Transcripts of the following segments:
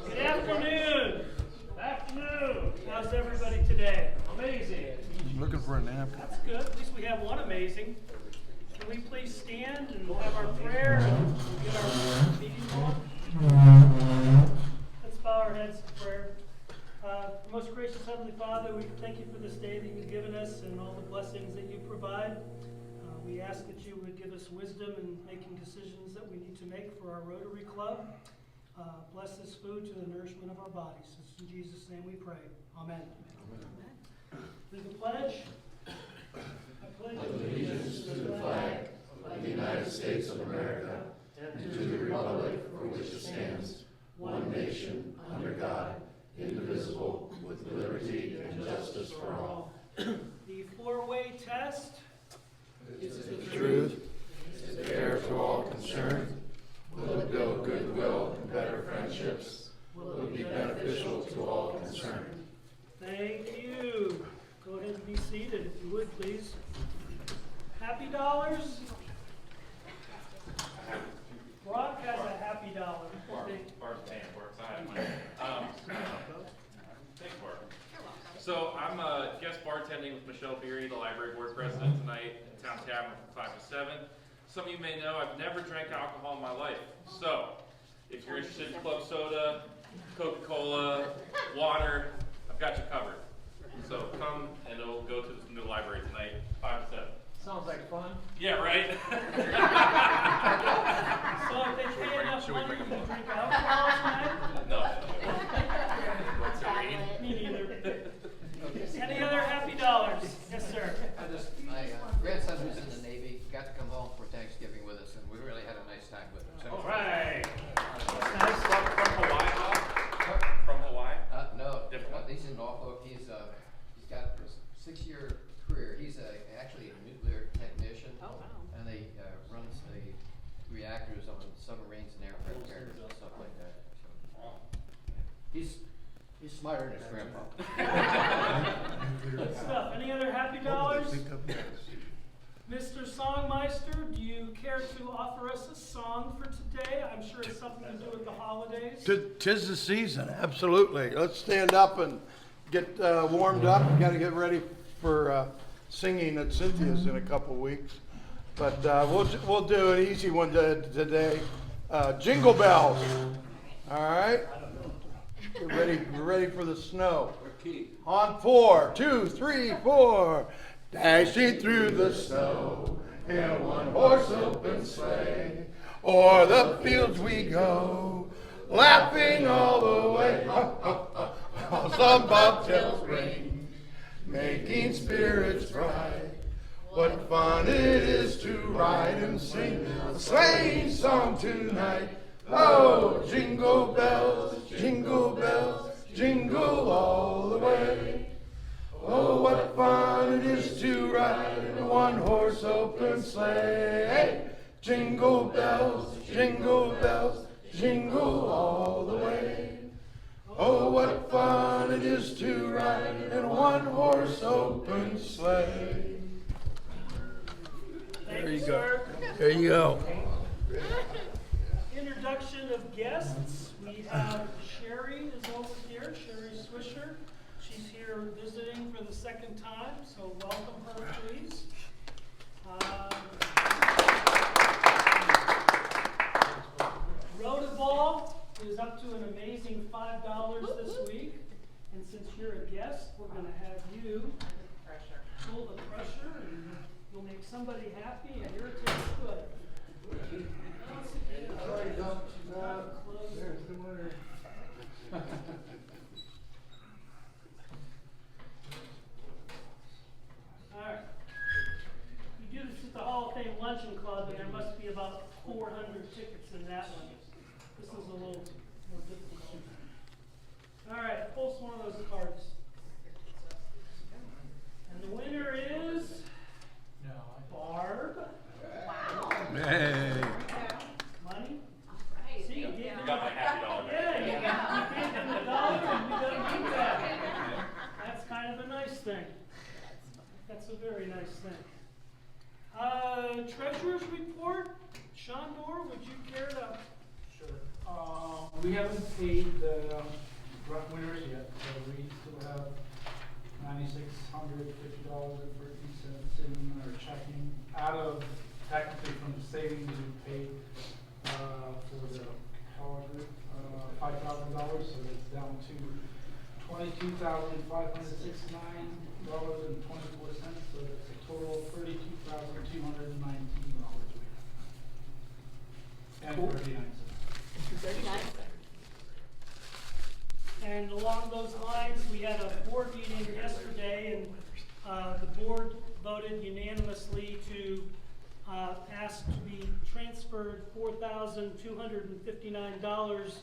Good afternoon. Afternoon. How's everybody today? Amazing. Looking for a nap. That's good. At least we have one amazing. Can we please stand and have our prayer and get our meeting on? Let's bow our heads to prayer. Most gracious Heavenly Father, we thank you for this day that you've given us and all the blessings that you provide. We ask that you would give us wisdom in making decisions that we need to make for our Rotary Club. Bless this food to the nourishment of our bodies. It's in Jesus' name we pray. Amen. Amen. Lead the pledge. I pledge allegiance to the flag of the United States of America and to the republic for which it stands, one nation, under God, indivisible, with liberty and justice for all. The four-way test. Is it the truth? Is it fair to all concerned? Will it build goodwill and better friendships? Will it be beneficial to all concerned? Thank you. Go ahead and be seated if you would, please. Happy dollars? Brock has a happy dollar. Barb's paying for it, so I have mine. Thanks, Barb. So I'm guest bartending with Michelle Beery, the library board president, tonight at Town Tavern from 5 to 7. Some of you may know I've never drank alcohol in my life. So if you're interested in club soda, Coca-Cola, water, I've got you covered. So come and we'll go to the new library tonight, 5 to 7. Sounds like fun. Yeah, right? So if they pay enough money, you can drink alcohol tonight? No. What's the rate? Me neither. Any other happy dollars? Yes, sir. My grandson was in the Navy, got to come home for Thanksgiving with us, and we really had a nice time with him. So, All right. That's From nice. Hawaii, Bob? From Hawaii? No, Different. he's in Norfolk. He's got a 6-year career. He's actually a nuclear technician. Oh, wow. And he runs the reactors on submarines and aircraft carriers and stuff like that. So, he's smarter than his grandpa. Good stuff. Any other happy dollars? Mr. Songmeister, do you care to offer us a song for today? I'm sure it's something to do with the holidays. Tis the season, absolutely. Let's stand up and get warmed up. We got to get ready for singing at Cynthia's in a couple weeks. But we'll do an easy one today. Jingle bells. All right. Get ready for the snow. On 4, 2, 3, 4. Dashing through the snow in a one-horse open sleigh. O'er the fields we go, laughing all the way. While some bobtails ring, making spirits bright. What fun it is to ride and sing a sleighing song tonight. Oh, jingle bells, jingle all the way. Oh, what fun it is to ride in a one-horse open sleigh. Hey, jingle bells, jingle all the way. Oh, what fun it is to ride in a one-horse open sleigh. Thank you, sir. There you go. Introduction of guests. We have Sherry is over here, Sherry Swisher. She's here visiting for the second time, so welcome her, please. Rotoball is up to an amazing $5 this week. And since you're a guest, we're going to have you pull the pressure, and you'll make somebody happy and irritate the good. There's the winner. All right. You do this at the Hall of Fame Luncheon Club, and there must be about 400 tickets in that one. This is a little more difficult. All right, pull one of those cards. And the winner is Barb. Wow. Hey. Money? Right. See, you gave You him got my happy dollar. Yeah, you gave him the dollar, and we don't need that. That's kind of a nice thing. That's a very nice thing. Treasurer's report. Shondor, would you care to? Sure. We haven't paid the winners yet, so we still have $9,650.13 in our checking, out of, technically from the savings we paid, for the Power Group, $5,000, so it's down to $22,569.24, so that's a total of $32,219 and 39 cents. And along those lines, we had a board meeting yesterday, and the board voted unanimously to ask to be transferred $4,259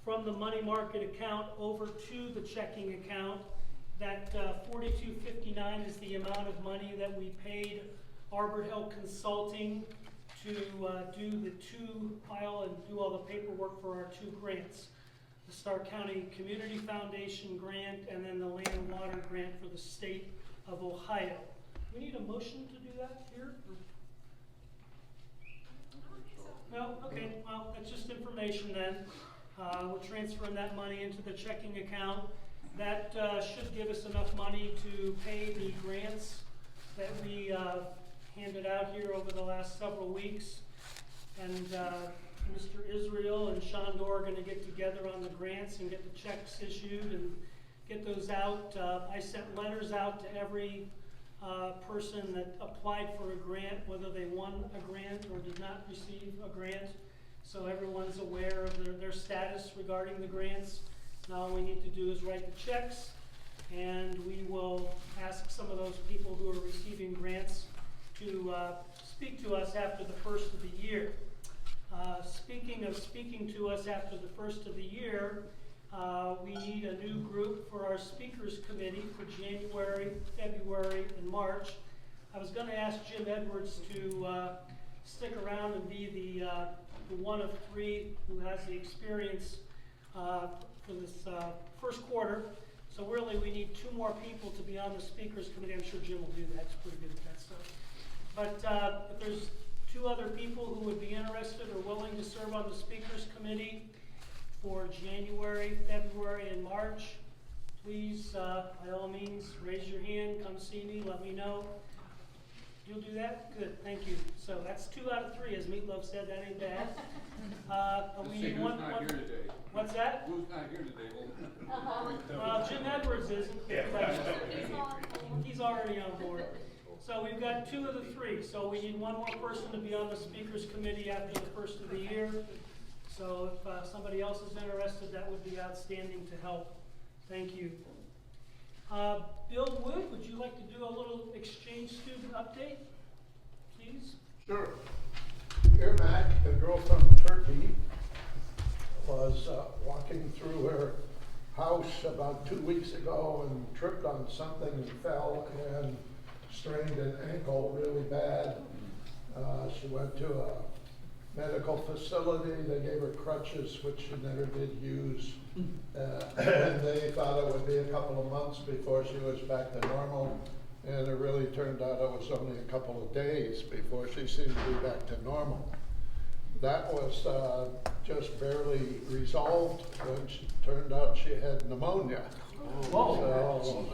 from the money market account over to the checking account. That $4,259 is the amount of money that we paid Arbor Hill Consulting to file and do all the paperwork for our two grants. The Stark County Community Foundation grant and then the Land and Water grant for the state of Ohio. We need a motion to do that here? No? Okay, well, that's just information then. We're transferring that money into the checking account. That should give us enough money to pay the grants that we handed out here over the last several weeks. And Mr. Israel and Shondor are going to get together on the grants and get the checks issued and get those out. I sent letters out to every person that applied for a grant, whether they won a grant or did not receive a grant. So everyone's aware of their status regarding the grants. Now all we need to do is write the checks, and we will ask some of those people who are receiving grants to speak to us after the first of the year. Speaking of speaking to us after the first of the year, we need a new group for our speakers committee for January, February, and March. I was going to ask Jim Edwards to stick around and be the one of three who has the experience for this first quarter. So really we need two more people to be on the speakers committee. I'm sure Jim will do that. He's pretty good at that stuff. But if there's two other people who would be interested or willing to serve on the speakers committee for January, February, and March, please, by all means, raise your hand, come see me, let me know. You'll do that? Good, thank you. So that's 2 out of 3, as Meatloaf said, that ain't bad. We need one. Who's not here today? What's that? Who's not here today? Jim Edwards isn't. He's already on board. So we've got 2 of the 3. So we need one more person to be on the speakers committee after the first of the year. So if somebody else is interested, that would be outstanding to help. Thank you. Bill Wood, would you like to do a little exchange student update, please? Sure. Irmak, a girl from Turkey, was walking through her house about 2 weeks ago and tripped on something and fell and strained an ankle really bad. She went to a medical facility. They gave her crutches, which she never did use. And they thought it would be a couple of months before she was back to normal. And it really turned out it was only a couple of days before she seemed to be back to normal. That was just barely resolved when she turned out she had pneumonia. Whoa. So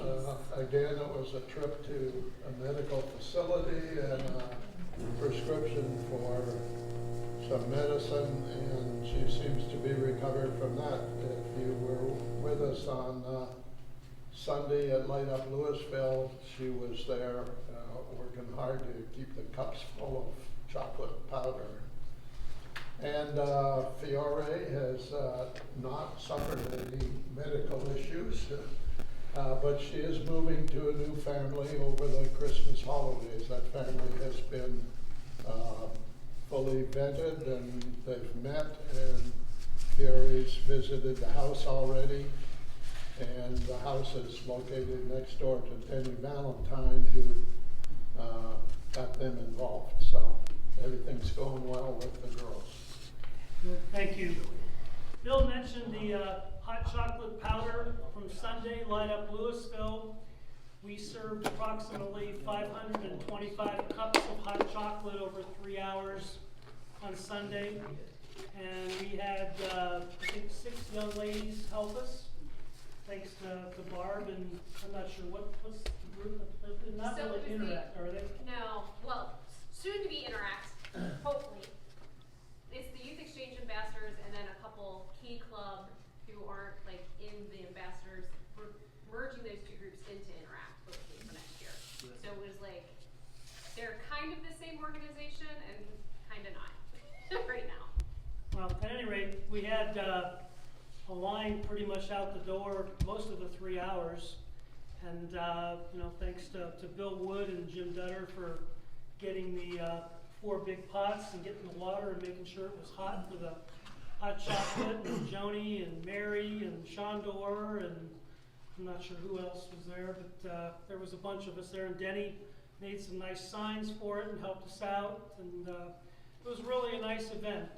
again, it was a trip to a medical facility and a prescription for some medicine, and she seems to be recovered from that. If you were with us on Sunday at Light Up Louisville, she was there working hard to keep the cups full of chocolate powder. And Fiore has not suffered any medical issues, but she is moving to a new family over the Christmas holidays. That family has been fully vetted, and they've met, and Fiore's visited the house already. And the house is located next door to Denny Valentine, who got them involved. So everything's going well with the girls. Thank you. Bill mentioned the hot chocolate powder from Sunday, Light Up Louisville. We served approximately 525 cups of hot chocolate over 3 hours on Sunday. And we had, I think 6 young ladies help us, thanks to Barb, and I'm not sure what's the group, they're not So really it was the- Interact, are they? No, well, soon to be Interact, hopefully. It's the Youth Exchange Ambassadors and then a couple Key Club who aren't like in the ambassadors. We're merging those two groups into Interact, hopefully for next year. So it was like, they're kind of the same organization and kind of not right now. Well, at any rate, we had a line pretty much out the door most of the 3 hours. And, thanks to Bill Wood and Jim Dutter for getting the 4 big pots and getting the water and making sure it was hot for the hot chocolate, and Joni and Mary and Shondor, and I'm not sure who else was there, but there was a bunch of us there, and Denny made some nice signs for it and helped us out, and it was really a nice event.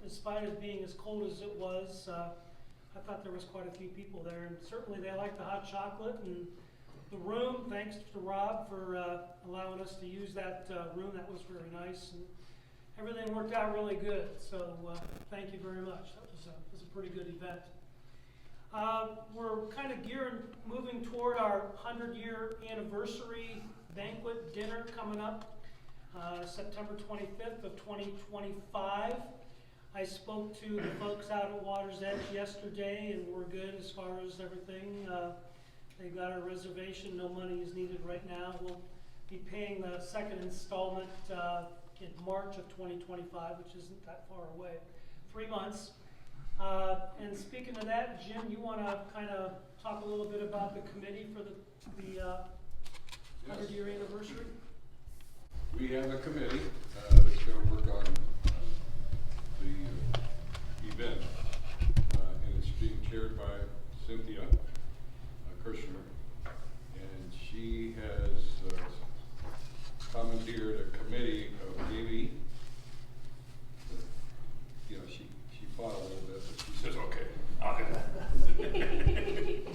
In spite of being as cold as it was, I thought there was quite a few people there, and certainly they liked the hot chocolate and the room. Thanks to Rob for allowing us to use that room. That was very nice, and everything worked out really good. So thank you very much. That was a pretty good event. We're kind of moving toward our 100-year anniversary banquet dinner coming up September 25th of 2025. I spoke to the folks out at Water's Edge yesterday, and we're good as far as everything. They got a reservation. No money is needed right now. We'll be paying the second installment in March of 2025, which isn't that far away. 3 months. And speaking of that, Jim, you want to kind of talk a little bit about the committee for the 100-year anniversary? We have a committee that's going to work on the event, and it's being chaired by Cynthia Kirshner, and she has commandeered a committee of maybe, she fought a little bit, but she says, okay, I'll get that.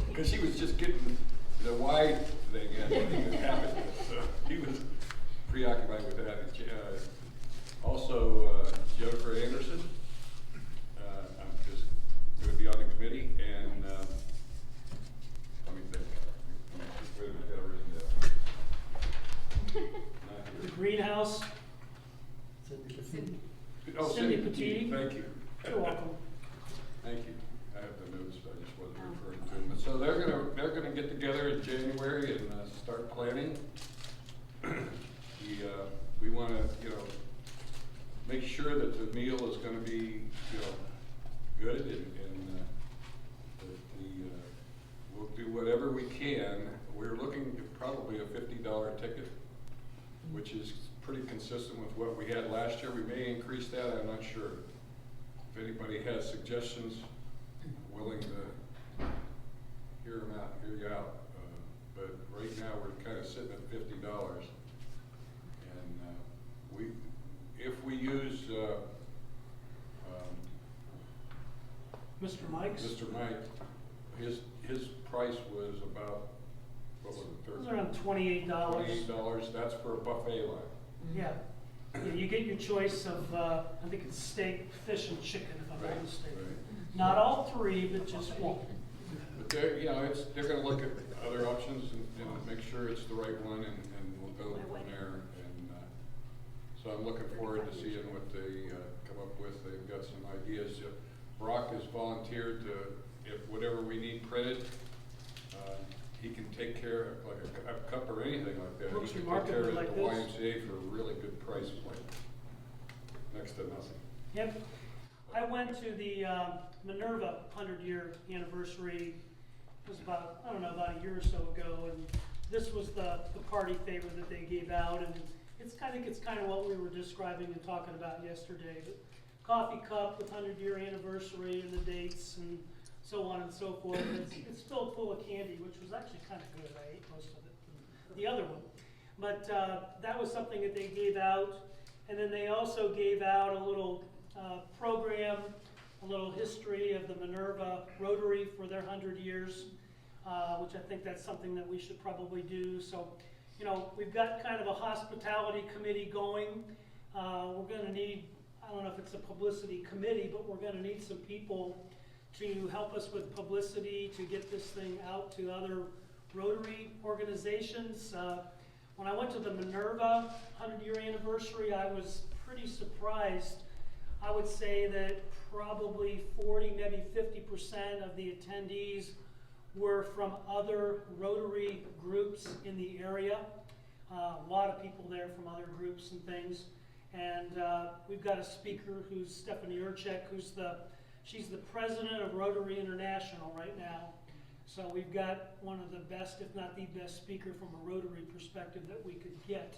Because she was just getting the wide thing and happened. So he was preoccupied with that. Also, Jennifer Anderson, I'm just going to be on the committee, and let me think. Wait a minute, I got it written down. The greenhouse. Oh, Cindy Cindy Petit. Thank you. You're welcome. Thank you. I have the notes, but I just wasn't referring to them. But so they're gonna get together in January and start planning. We want to, make sure that the meal is going to be, good, and that we'll do whatever we can. We're looking at probably a $50 ticket, which is pretty consistent with what we had last year. We may increase that, I'm not sure. If anybody has suggestions, I'm willing to hear you out. But right now, we're kind of sitting at $50. And if we use Mr. Mike's. Mr. Mike, his price was about, what was it, It was around $28. $28. That's for a buffet line. Yeah. Yeah, you get your choice of, I think it's steak, fish, and chicken, if I'm not mistaken. Right. Not all 3, but just 1. But they're going to look at other options and make sure it's the right one, and we'll go from there. And so I'm looking forward to seeing what they come up with. They've got some ideas. Brock has volunteered to, if whatever we need printed, he can take care of like a cup or anything like that. Looks He can take care of remarkably it like at the this. YMCA for a really good price, like next to nothing. Yep. I went to the Minerva 100-year anniversary. It was about a year or so ago, and this was the party favor that they gave out, and it's kind of what we were describing and talking about yesterday. But coffee cup with 100-year anniversary and the dates and so on and so forth. It's filled full of candy, which was actually kind of good. I ate most of it, the other one. But that was something that they gave out. And then they also gave out a little program, a little history of the Minerva Rotary for their 100 years, which I think that's something that we should probably do. So, we've got kind of a hospitality committee going. We're going to need, I don't know if it's a publicity committee, but we're gonna need some people to help us with publicity, to get this thing out to other Rotary organizations. When I went to the Minerva 100-year anniversary, I was pretty surprised. I would say that probably 40, maybe 50% of the attendees were from other Rotary groups in the area. A lot of people there from other groups and things. And we've got a speaker who's Stephanie Urchek, she's the president of Rotary International right now. So we've got one of the best, if not the best speaker from a Rotary perspective that we could get.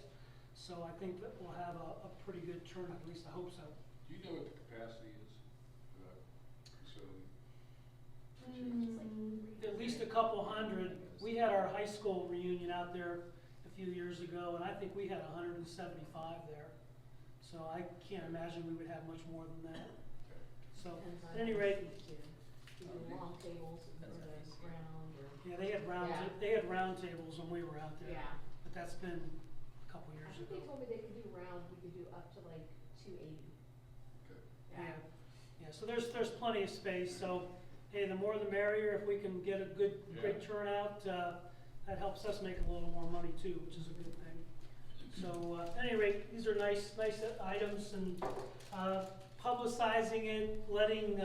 So I think that we'll have a pretty good turnout, at least I hope so. Do you know what the capacity is for that facility? At least a couple hundred. We had our high school reunion out there a few years ago, and I think we had 175 there. So I can't imagine we would have much more than that. So at any rate, long tables for the ground or. yeah, they had round tables when we were out there. Yeah. But that's been a couple I years think ago. they told me they could do round, we could do up to like 280. Yeah. Yeah, so there's plenty of space, so, hey, the more the merrier. If we can get a great turnout, that helps us make a little more money too, which is a good thing. So, at any rate, these are nice items, and publicizing it, letting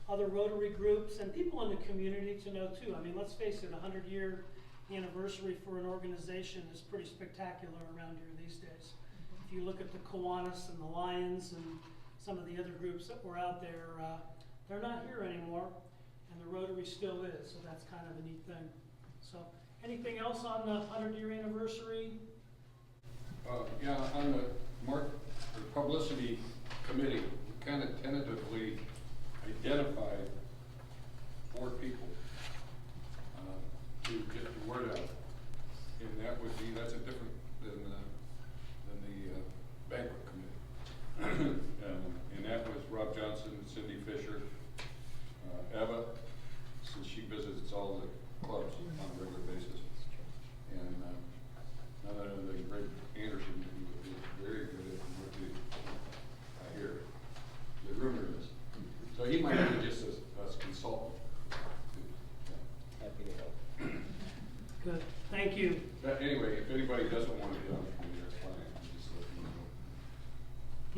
other Rotary groups and people in the community to know too. I mean, let's face it, 100-year anniversary for an organization is pretty spectacular around here these days. If you look at the Kiwanis and the Lions and some of the other groups that were out there, they're not here anymore, and the Rotary still is, so that's kind of a neat thing. So, anything else on the 100-year anniversary? Yeah, on the publicity committee, we kind of tentatively identified 4 people to get the word out, and that's a different than the banquet committee. And that was Rob Johnson, Cindy Fisher, Eva, since she visits all the clubs on a regular basis, and none other than Greg Anderson, who is very good at what I hear. The rumor is. So he might be just a consultant. Happy to help. Good, thank you. But anyway, if anybody doesn't want to be on the committee, that's fine. Just let me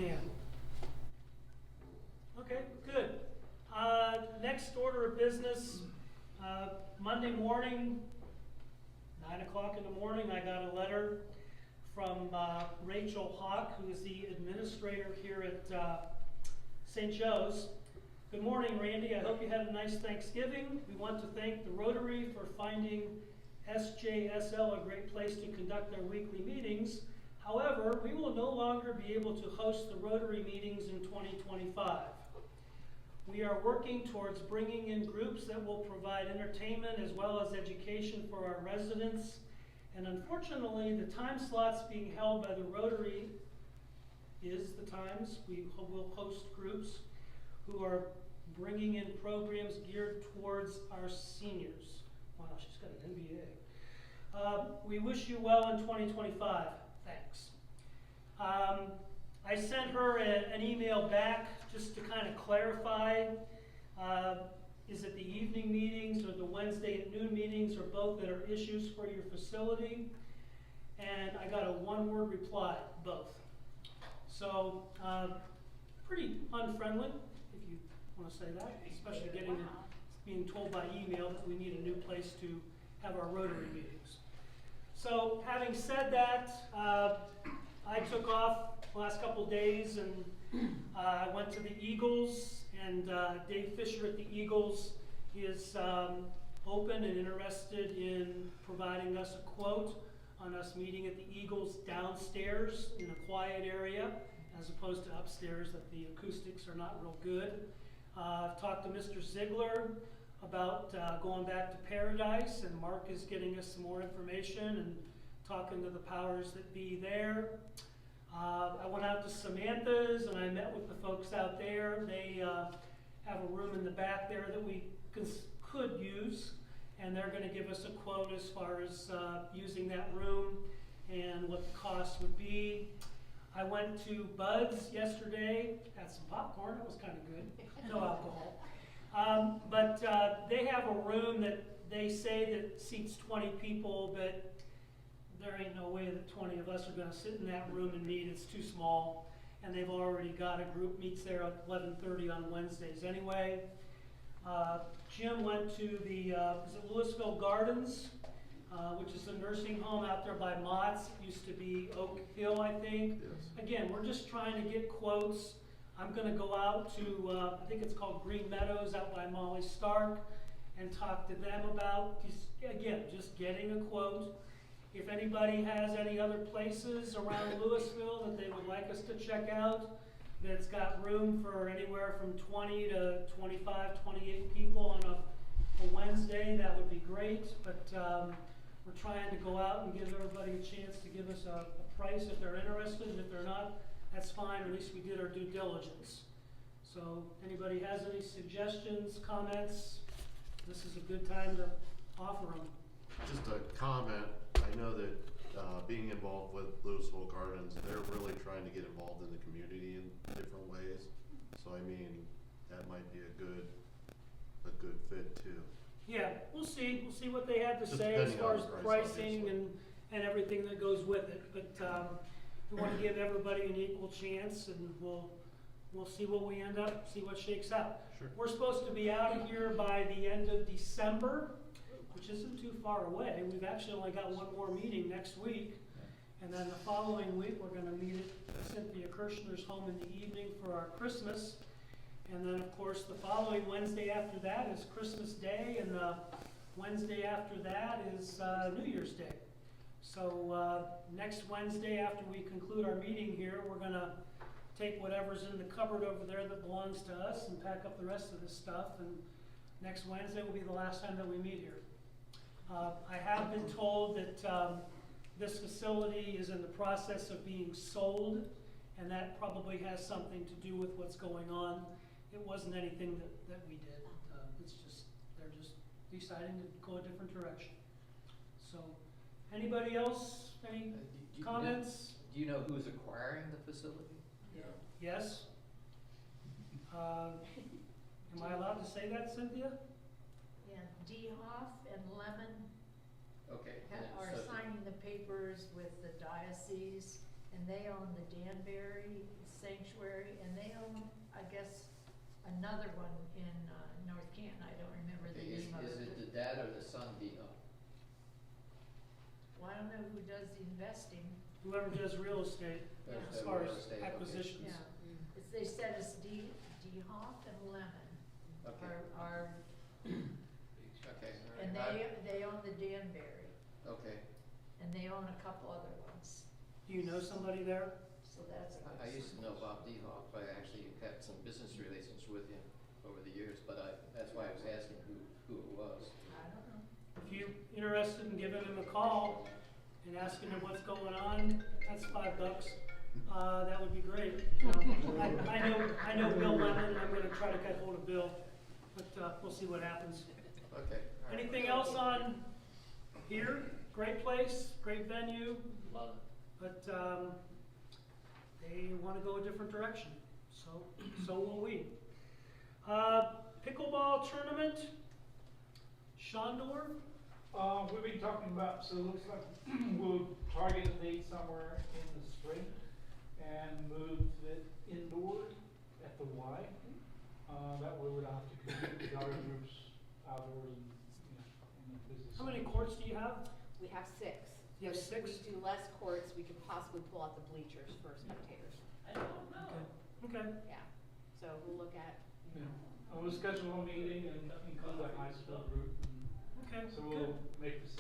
know. Yeah. Okay, good. Next order of business, Monday morning, 9 o'clock in the morning, I got a letter from Rachel Hawk, who is the administrator here at St. Joe's. Good morning, Randy. I hope you had a nice Thanksgiving. We want to thank the Rotary for finding SJSL a great place to conduct their weekly meetings. However, we will no longer be able to host the Rotary meetings in 2025. We are working towards bringing in groups that will provide entertainment as well as education for our residents. And unfortunately, the time slots being held by the Rotary is the times we will host groups who are bringing in programs geared towards our seniors. Wow, she's got an MBA. We wish you well in 2025. Thanks. I sent her an email back just to kind of clarify, is it the evening meetings or the Wednesday at noon meetings or both that are issues for your facility? And I got a one-word reply, both. So, pretty unfriendly, if you want to say that, especially being told by email that we need a new place to have our Rotary meetings. So, having said that, I took off the last couple days and I went to the Eagles, and Dave Fisher at the Eagles is open and interested in providing us a quote on us meeting at the Eagles downstairs in a quiet area as opposed to upstairs, that the acoustics are not real good. I've talked to Mr. Ziegler about going back to Paradise, and Mark is getting us some more information and talking to the powers that be there. I went out to Samantha's and I met with the folks out there. They have a room in the back there that we could use, and they're going to give us a quote as far as using that room and what the cost would be. I went to Bud's yesterday, had some popcorn, it was kind of good, no alcohol. But they have a room that they say that seats 20 people, but there ain't no way that 20 of us are gonna sit in that room and meet, it's too small. And they've already got a group meets there at 11:30 on Wednesdays anyway. Jim went to the, is it Louisville Gardens, which is a nursing home out there by Mott's. It used to be Oak Hill, I think. Yes. Again, we're just trying to get quotes. I'm gonna go out to, I think it's called Green Meadows out by Molly Stark and talk to them about, just getting a quote. If anybody has any other places around Louisville that they would like us to check out, that's got room for anywhere from 20 to 25, 28 people on a Wednesday, that would be great. But we're trying to go out and give everybody a chance to give us a price if they're interested. And if they're not, that's fine, at least we did our due diligence. So anybody has any suggestions, comments, this is a good time to offer them. Just a comment, I know that being involved with Louisville Gardens, they're really trying to get involved in the community in different ways. So I mean, that might be a good fit too. Yeah, we'll see what they have to Just say as depending far on as the price, pricing obviously. and everything that goes with it. But we want to give everybody an equal chance, and we'll see what we end up, see what shakes out. Sure. We're supposed to be out of here by the end of December, which isn't too far away. We've actually only got one more meeting next week. And then the following week, we're gonna meet at Cynthia Kirshner's home in the evening for our Christmas. And then, of course, the following Wednesday after that is Christmas Day, and the Wednesday after that is New Year's Day. So next Wednesday, after we conclude our meeting here, we're gonna take whatever's in the cupboard over there that belongs to us and pack up the rest of this stuff. And next Wednesday will be the last time that we meet here. I have been told that this facility is in the process of being sold, and that probably has something to do with what's going on. It wasn't anything that we did. It's just, they're just deciding to go a different direction. So, anybody else, any comments? Do you know who's acquiring the facility? Yes? Am I allowed to say that, Cynthia? And DeHoff and Lemon Okay. are signing the papers with the diocese, and they own the Danbury Sanctuary, and they own, I guess, another one in North Canton. I don't remember the Is name of it. it the dad or the son, Dino? Well, I don't know who does the investing. Whoever does real estate, Yeah. as far Real as estate, okay. acquisitions. Yeah, they said it's DeHoff and Lemon Okay. are, Okay, all and right. they own the Danbury, Okay, and they own a couple other ones, Do you know somebody there? so that's. I used to know Bob DeHoff. I actually had some business relations with him over the years, but that's why I was asking who it was. I don't know. If you're interested in giving him a call and asking him what's going on, that's $5. That would be great. You know, I know Bill Lemon, and I'm gonna try to get hold of Bill, but we'll see what happens. Okay. all right. Anything else on here? Great place, great venue, Love it. but they wanna go a different direction, so will we. Pickleball tournament, Shondor? We've been talking about, so it looks like we'll target a date somewhere in the spring and move it indoor at the Y. That way we don't have to compete with other groups outdoors and, in the business. How many courts do you have? We have 6. You have But 6? If we do less courts, we could possibly pull out the bleachers for spectators. Okay. Yeah, so we'll look at, Yeah. We'll schedule a meeting and include the high school group, Okay, so good. we'll make this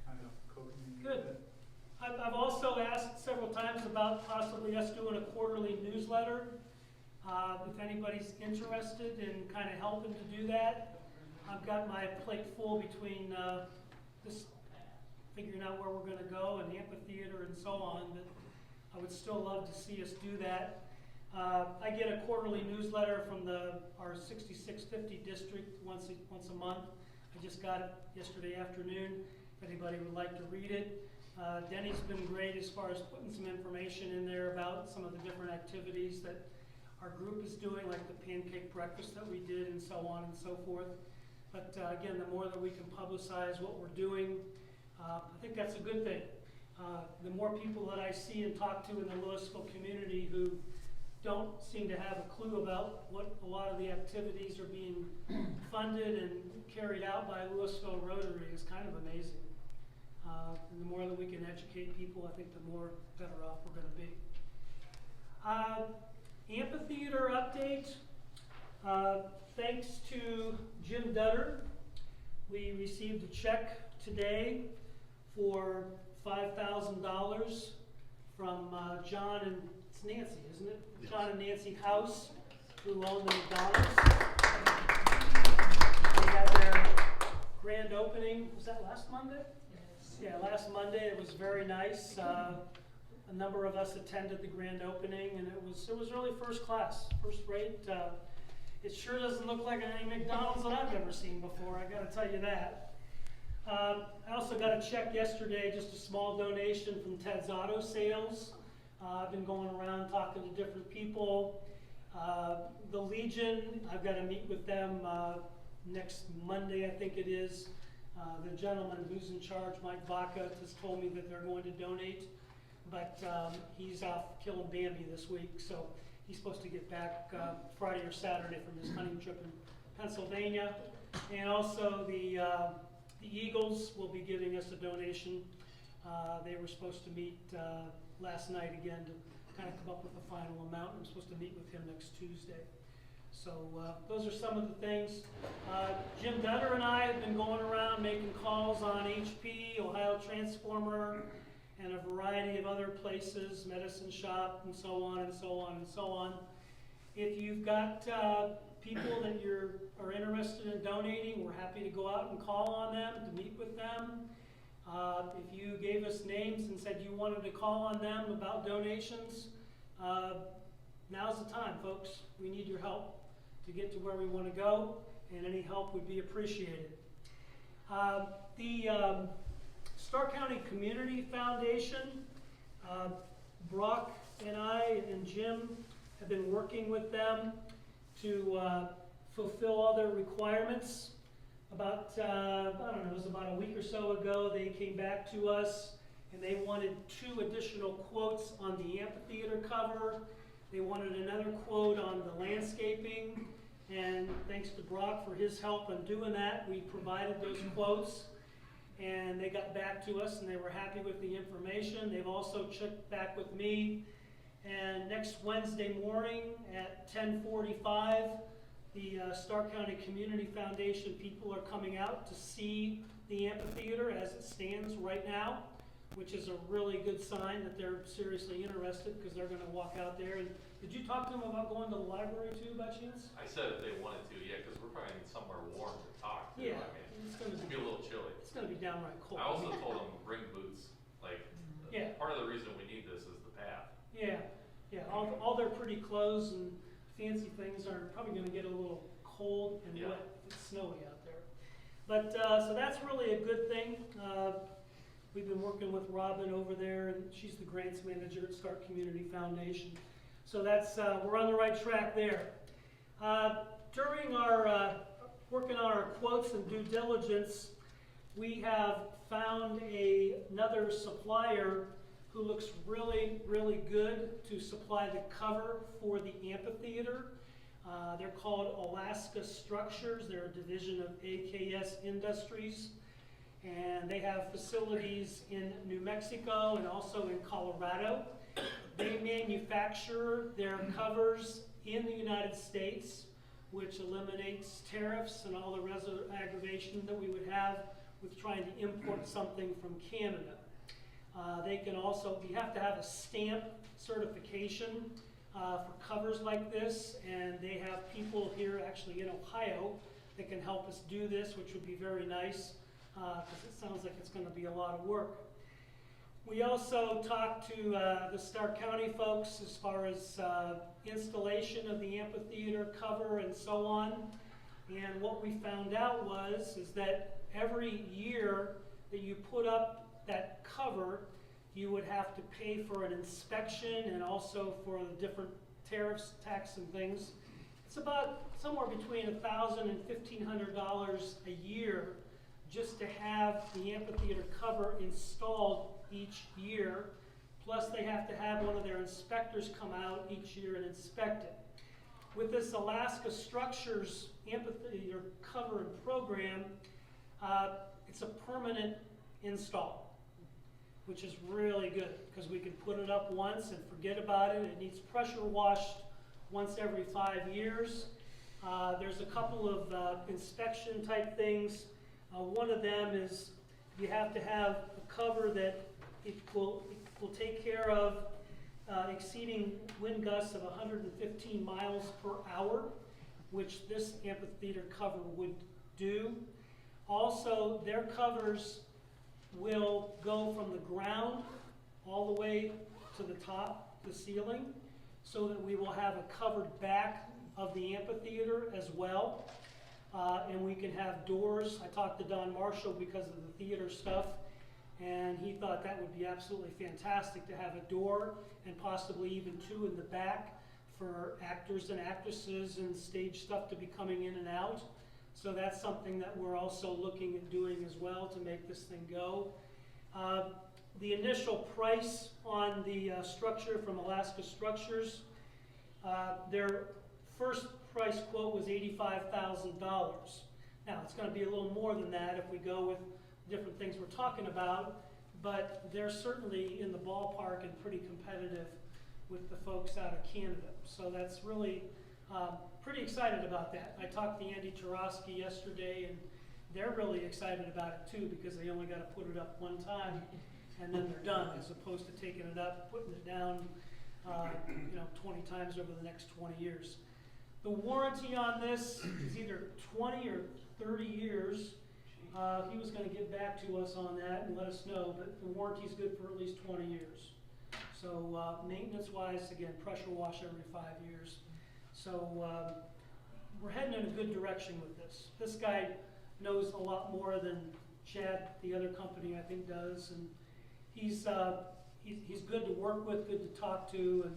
kind of co-community. Good. I've also asked several times about possibly us doing a quarterly newsletter. If anybody's interested in kind of helping to do that, I've got my plate full between this figuring out where we're gonna go and amphitheater and so on, but I would still love to see us do that. I get a quarterly newsletter from our 6650 district once a month. I just got it yesterday afternoon, if anybody would like to read it. Denny's been great as far as putting some information in there about some of the different activities that our group is doing, like the pancake breakfast that we did and so on and so forth. But again, the more that we can publicize what we're doing, I think that's a good thing. The more people that I see and talk to in the Louisville community who don't seem to have a clue about what a lot of the activities are being funded and carried out by Louisville Rotary is kind of amazing. And the more that we can educate people, I think the more better off we're going to be. Amphitheater update. Thanks to Jim Dutter, we received a check today for $5,000 from John and it's Nancy, isn't it? Yes. John and Nancy House, who own the McDonald's. They had their grand opening. Was that last Monday? Yes. Yeah, last Monday. It was very nice. A number of us attended the grand opening, and it was really first class, first rate. It sure doesn't look like any McDonald's that I've ever seen before, I gotta tell you that. I also got a check yesterday, just a small donation from Ted's Auto Sales. I've been going around talking to different people. The Legion, I've got to meet with them next Monday, I think it is. The gentleman who's in charge, Mike Vaca, has told me that they're going to donate, but he's off killing Bambi this week, so he's supposed to get back Friday or Saturday from his hunting trip in Pennsylvania. And also the Eagles will be giving us a donation. They were supposed to meet last night again to kind of come up with a final amount. I'm supposed to meet with him next Tuesday. So those are some of the things. Jim Dutter and I have been going around making calls on HP, Ohio Transformer, and a variety of other places, Medicine Shop, and so on and so on and so on. If you've got people that are interested in donating, we're happy to go out and call on them, to meet with them. If you gave us names and said you wanted to call on them about donations, now's the time, folks. We need your help to get to where we want to go, and any help would be appreciated. The Stark County Community Foundation, Brock and I and Jim have been working with them to fulfill all their requirements. About, I don't know, it was about a week or so ago, they came back to us and they wanted 2 additional quotes on the amphitheater cover. They wanted another quote on the landscaping, and thanks to Brock for his help in doing that, we provided those quotes. And they got back to us and they were happy with the information. They've also checked back with me. And next Wednesday morning at 10:45, the Stark County Community Foundation people are coming out to see the amphitheater as it stands right now, which is a really good sign that they're seriously interested because they're going to walk out there. And did you talk to them about going to the library too, by chance? I said if they wanted to, yeah, because we're probably in somewhere warm to talk to. Yeah, I mean, it's going to be a little chilly. It's going to be downright cold. I also told them bring boots. Like, yeah. Part of the reason we need this is the path. Yeah, yeah. All their pretty clothes and fancy things are probably going to get a little cold and wet. It's snowy out there. But so that's really a good thing. We've been working with Robin over there, and she's the grants manager at Stark Community Foundation. So that's we're on the right track there. During our working on our quotes and due diligence, we have found another supplier who looks really, really good to supply the cover for the amphitheater. They're called Alaska Structures. They're a division of AKS Industries. And they have facilities in New Mexico and also in Colorado. They manufacture their covers in the United States, which eliminates tariffs and all the aggravation that we would have with trying to import something from Canada. They can also, you have to have a stamp certification for covers like this, and they have people here actually in Ohio that can help us do this, which would be very nice because it sounds like it's going to be a lot of work. We also talked to the Stark County folks as far as installation of the amphitheater cover and so on. And what we found out is that every year that you put up that cover, you would have to pay for an inspection and also for the different tariffs, tax and things. It's about somewhere between $1,000 and $1,500 a year just to have the amphitheater cover installed each year. Plus they have to have one of their inspectors come out each year and inspect it. With this Alaska Structures amphitheater cover and program, it's a permanent install, which is really good because we can put it up once and forget about it. It needs pressure washed once every 5 years. There's a couple of inspection type things. One of them is you have to have a cover that it will take care of exceeding wind gusts of 115 miles per hour, which this amphitheater cover would do. Also, their covers will go from the ground all the way to the top, the ceiling, so that we will have a covered back of the amphitheater as well. And we can have doors. I talked to Don Marshall because of the theater stuff, and he thought that would be absolutely fantastic to have a door and possibly even 2 in the back for actors and actresses and stage stuff to be coming in and out. So that's something that we're also looking at doing as well to make this thing go. The initial price on the structure from Alaska Structures, their first price quote was $85,000. Now, it's going to be a little more than that if we go with different things we're talking about, but they're certainly in the ballpark and pretty competitive with the folks out of Canada. So that's really pretty excited about that. I talked to Andy Tarosky yesterday, and they're really excited about it too because they only got to put it up one time and then they're done, as opposed to taking it up, putting it down 20 times over the next 20 years. The warranty on this is either 20 or 30 years. He was going to get back to us on that and let us know, but the warranty is good for at least 20 years. So maintenance-wise, again, pressure wash every 5 years. So we're heading in a good direction with this. This guy knows a lot more than Chad, the other company, I think, does, and he's good to work with, good to talk to, and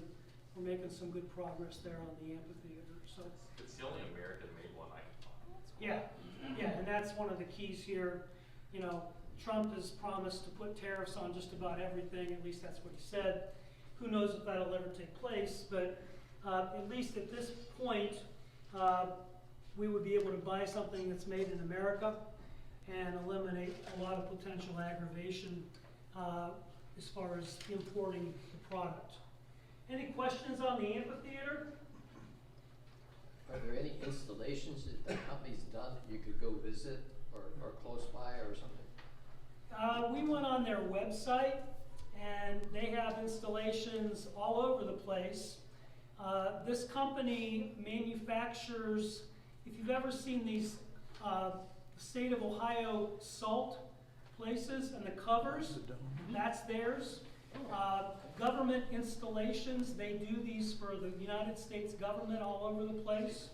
we're making some good progress there on the amphitheater. So It's the only American-made one I can find. yeah, and that's one of the keys here. You know, Trump has promised to put tariffs on just about everything. At least that's what he said. Who knows if that'll ever take place? But at least at this point, we would be able to buy something that's made in America and eliminate a lot of potential aggravation as far as importing the product. Any questions on the amphitheater? Are there any installations that the company's done that you could go visit or close by or something? We went on their website, and they have installations all over the place. This company manufactures, if you've ever seen these state of Ohio salt places and the covers, that's theirs. Government installations, they do these for the United States government all over the place.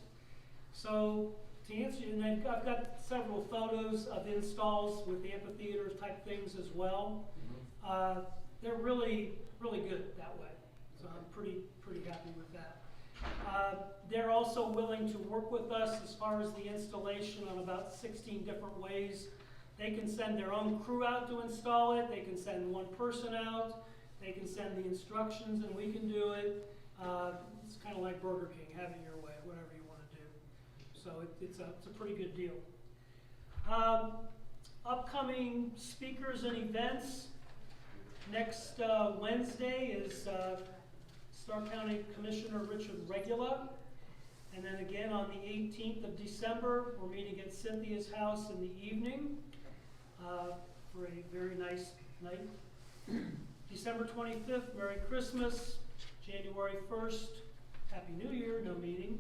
So to answer you, and I've got several photos of installs with amphitheater type things as well. They're really, really good that way. So I'm pretty happy with that. They're also willing to work with us as far as the installation on about 16 different ways. They can send their own crew out to install it. They can send one person out. They can send the instructions and we can do it. It's kind of like Burger King, have it your way, whatever you want to do. So it's a pretty good deal. Upcoming speakers and events. Next Wednesday is Stark County Commissioner Richard Regula. And then again on the 18th of December, we're meeting at Cynthia's house in the evening for a very nice night. December 25th, Merry Christmas. January 1st, Happy New Year, no meeting.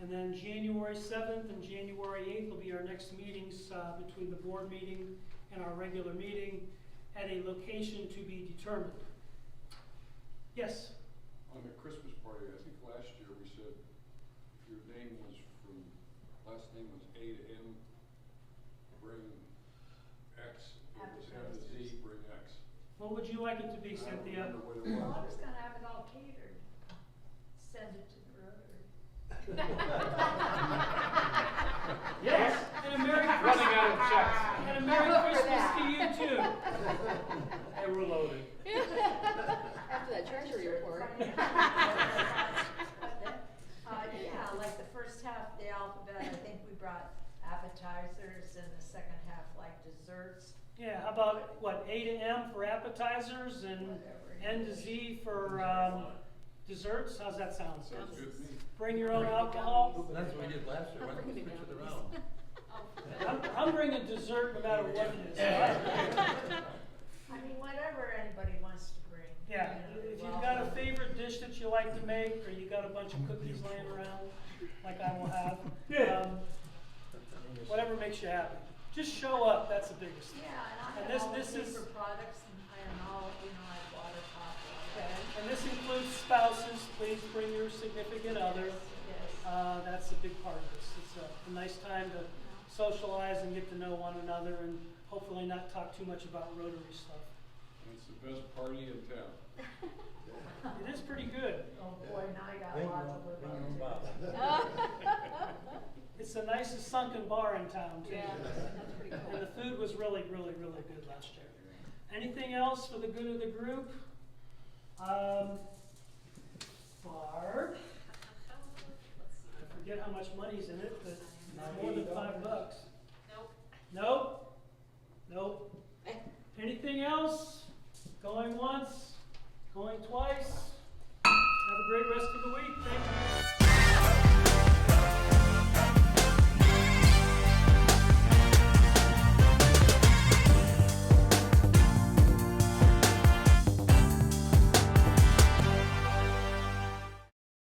And then January 7th and January 8th will be our next meetings between the board meeting and our regular meeting at a location to be determined. Yes? On the Christmas party, I think last year we said if your name was from, last name was A to M, bring X. If it was M to Z, bring X. What would you like it to be, I don't Cynthia? remember what it Well, I was. was gonna have it all catered. Send it to the Rotary. Yes, and a Merry Christmas. Running out of checks. And a Merry For Christmas that. to you too. Hey, we're loaded. After that treasury report. Yeah, like the first half, the alphabet, I think we brought appetizers, and the second half like desserts. Yeah, how about, what, A to M for appetizers and N to Z for desserts? How's that sound? Sounds good to me. Bring your own alcohol? That's what we did last year, why don't we switch it around? I'm bringing dessert no matter what it is. I mean, whatever anybody wants to bring. Yeah, you know, if you've got a welcome. favorite dish that you like to make, or you got a bunch of cookies laying around, like I will have, whatever makes you happy. Just show up, that's the biggest thing. Yeah, And and I have all the this is- paper products, and I am all, you know, I have water, pop water. Okay, and this includes spouses, please bring your significant other. Yes. That's a big part of this. It's a nice time to socialize and get to know one another and hopefully not talk too much about Rotary stuff. It's the best party in town. It is pretty good. Oh boy, now I got Bring lots your of own live bottle. It's the nicest sunken bar in town too. Yeah, that's pretty And cool. the food was really, really, really good last year. Anything else for the good of the group? Barb? I forget how much money's in it, but it's more than $5. Nope. Nope. Nope. Anything else? Going once? Going twice? Have a great rest of the week. Thank you.